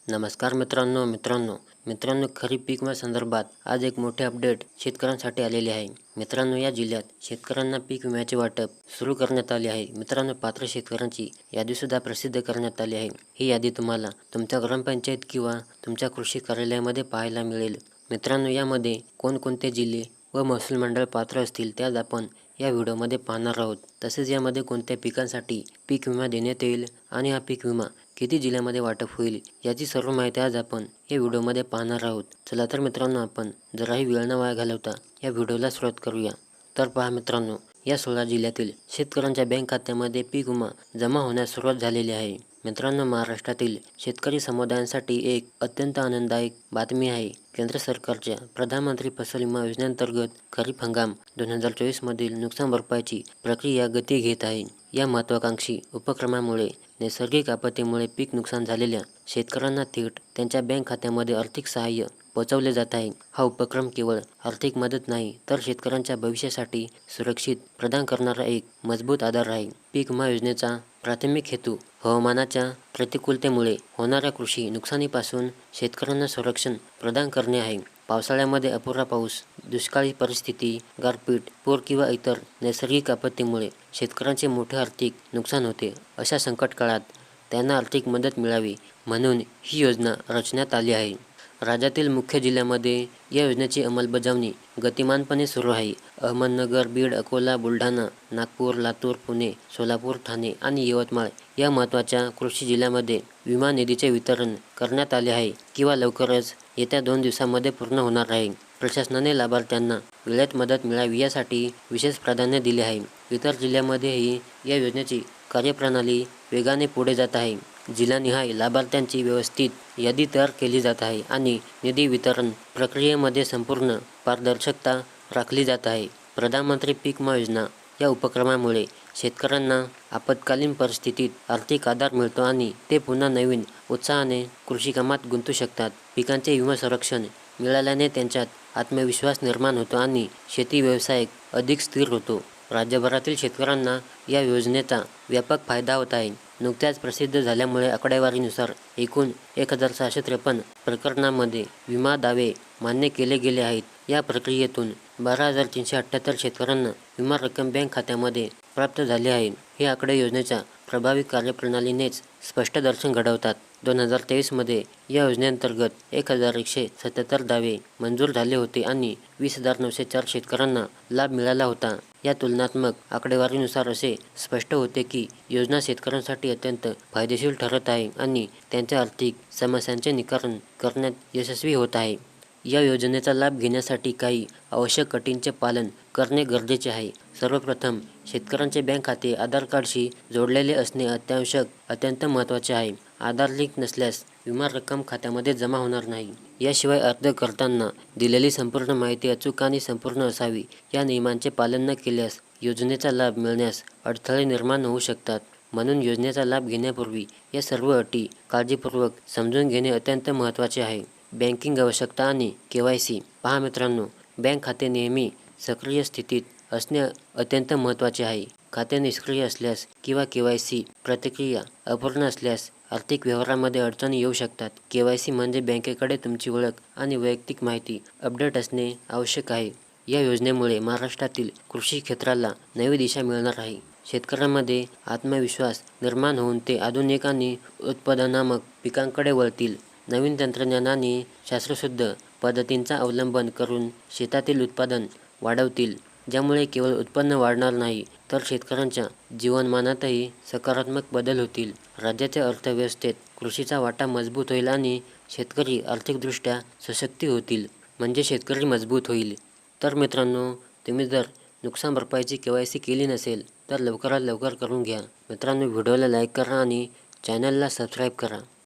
नमस्कार मित्रांनो खरीप पीक विम्या संदर्भात आज एक मोठे अपडेट शेतकऱ्यांसाठी आलेले आहे. मित्रांनो, या जिल्ह्यात शेतकऱ्यांना पीक विम्याचे वाटप सुरू करण्यात आले आहे. मित्रांनो, पात्र शेतकऱ्यांची यादीसुद्धा प्रसिद्ध करण्यात आली आहे. ही यादी तुम्हाला तुमच्या ग्रामपंचायत किंवा तुमच्या कृषी कार्यालयामध्ये पाहायला मिळेल. मित्रांनो, यामध्ये कोणकोणते जिल्हे व महसूल मंडळ पात्र असतील त्यात आपण या व्हिडिओमध्ये पाहणार आहोत. तसेच यामध्ये कोणत्या पिकांसाठी पीक विमा देण्यात येईल आणि हा पीक विमा किती जिल्ह्यामध्ये वाटप होईल याची सर्व माहिती आज आपण या व्हिडिओमध्ये पाहणार आहोत. चला तर मित्रांनो, आपण जराही वेळ न वाया घालवता या व्हिडिओला सुरुवात करूया. तर पहा मित्रांनो, या 16 जिल्ह्यातील शेतकऱ्यांच्या बँक खात्यामध्ये पीक विमा जमा होण्यास सुरुवात झालेली आहे. मित्रांनो, महाराष्ट्रातील शेतकरी समुदायांसाठी एक अत्यंत आनंददायक बातमी आहे. केंद्र सरकारच्या प्रधानमंत्री फसल विमा योजनेअंतर्गत खरीप हंगाम 2024 मधील नुकसान भरपाईची प्रक्रिया गती घेत आहे. या महत्त्वाकांक्षी उपक्रमामुळे नैसर्गिक आपत्तीमुळे पीक नुकसान झालेल्या शेतकऱ्यांना थेट त्यांच्या बँक खात्यामध्ये आर्थिक सहाय्य पोहोचवले जात आहे. हा उपक्रम केवळ आर्थिक मदत नाही, तर शेतकऱ्यांच्या भविष्यासाठी सुरक्षित प्रदान करणारा एक मजबूत आधार आहे. पीक विमा योजनेचा प्राथमिक हेतू हवामानाच्या प्रतिकूलतेमुळे होणाऱ्या कृषी नुकसानीपासून शेतकऱ्यांना संरक्षण प्रदान करणे आहे. पावसाळ्यामध्ये अपुरा पाऊस, दुष्काळी परिस्थिती, गारपीट, पूर किंवा इतर नैसर्गिक आपत्तीमुळे शेतकऱ्यांचे मोठे आर्थिक नुकसान होते. अशा संकट काळात त्यांना आर्थिक मदत मिळावी म्हणून ही योजना रचण्यात आली आहे. राज्यातील मुख्य जिल्ह्यामध्ये या योजनेची अंमलबजावणी गतिमानपणे सुरू आहे. अहमदनगर, बीड, अकोला, बुलढाणा, नागपूर, लातूर, पुणे, सोलापूर, ठाणे आणि यवतमाळ या महत्त्वाच्या कृषी जिल्ह्यामध्ये विमा निधीचे वितरण करण्यात आले आहे किंवा लवकरच येत्या 2 दिवसांमध्ये पूर्ण होणार आहे. प्रशासनाने लाभार्थ्यांना वेळेत मदत मिळावी यासाठी विशेष प्राधान्य दिले आहे. इतर जिल्ह्यांमध्येही या योजनेची कार्यप्रणाली वेगाने पुढे जात आहे. जिल्हानिहाय लाभार्थ्यांची व्यवस्थित यादी तयार केली जात आहे आणि निधी वितरण प्रक्रियेमध्ये संपूर्ण पारदर्शकता राखली जात आहे. प्रधानमंत्री पीक विमा योजना या उपक्रमामुळे शेतकऱ्यांना आपत्कालीन परिस्थितीत आर्थिक आधार मिळतो आणि ते पुन्हा नवीन उत्साहाने कृषी कामात गुंतू शकतात. पिकांचे विमा संरक्षण मिळाल्याने त्यांच्यात आत्मविश्वास निर्माण होतो आणि शेती व्यवसाय अधिक स्थिर होतो. राज्यभरातील शेतकऱ्यांना या योजनेचा व्यापक फायदा होत आहे. नुकत्याच प्रसिद्ध झाल्यामुळे आकडेवारीनुसार एकूण 1653 प्रकरणांमध्ये विमा दावे मान्य केले गेले आहेत. या प्रक्रियेतून 12,378 शेतकऱ्यांना विमा रक्कम बँक खात्यामध्ये प्राप्त झाली आहे. हे आकडे योजनेच्या प्रभावी कार्यप्रणालीनेच स्पष्ट दर्शन घडवतात. 2023 मध्ये या योजनेअंतर्गत 1,177 दावे मंजूर झाले होते आणि 20,904 शेतकऱ्यांना लाभ मिळाला होता. या तुलनात्मक आकडेवारीनुसार असे स्पष्ट होते की योजना शेतकऱ्यांसाठी अत्यंत फायदेशीर ठरत आहे आणि त्यांच्या आर्थिक समस्यांचे निवारण करण्यात यशस्वी होत आहे. या योजनेचा लाभ घेण्यासाठी काही आवश्यक अटींचे पालन करणे गरजेचे आहे. सर्वप्रथम, शेतकऱ्यांचे बँक खाते आधार कार्डशी जोडलेले असणे अत्यंत महत्त्वाचे आहे. आधार लिंक नसल्यास विमा रक्कम खात्यामध्ये जमा होणार नाही. याशिवाय अर्ज करताना दिलेली संपूर्ण माहिती अचूक आणि संपूर्ण असावी. या नियमांचे पालन न केल्यास योजनेचा लाभ मिळण्यास अडथळे निर्माण होऊ शकतात. म्हणून योजनेचा लाभ घेण्यापूर्वी या सर्व अटी काळजीपूर्वक समजून घेणे अत्यंत महत्त्वाचे आहे. बँकिंग आवश्यकता आणि KYC. पहा मित्रांनो, बँक खाते नेहमी सक्रिय स्थितीत असणे अत्यंत महत्त्वाचे आहे. खाते निष्क्रिय असल्यास किंवा KYC प्रतिक्रिया अपूर्ण असल्यास आर्थिक व्यवहारामध्ये अडचणी येऊ शकतात. KYC म्हणजे बँकेकडे तुमची ओळख आणि वैयक्तिक माहिती अपडेट असणे आवश्यक आहे. या योजनेमुळे महाराष्ट्रातील कृषी क्षेत्राला नवी दिशा मिळणार आहे. शेतकऱ्यांमध्ये आत्मविश्वास निर्माण होऊन ते आधुनिक आणि उत्पादनात्मक पिकांकडे वळतील. नवीन तंत्रज्ञान आणि शास्त्रशुद्ध पद्धतींचा अवलंबन करून शेतातील उत्पादन वाढवतील, ज्यामुळे केवळ उत्पन्न वाढणार नाही तर शेतकऱ्यांच्या जीवनमानातही सकारात्मक बदल होतील. राज्याच्या अर्थव्यवस्थेत कृषीचा वाटा मजबूत होईल आणि शेतकरी आर्थिकदृष्ट्या सशक्त होतील. म्हणजे शेतकरी मजबूत होईल. तर मित्रांनो, तुम्ही जर नुकसान भरपाईची KYC केली नसेल तर लवकरात लवकर करून घ्या. मित्रांनो, व्हिडिओला लाईक करा आणि चॅनलला सबस्क्राईब करा.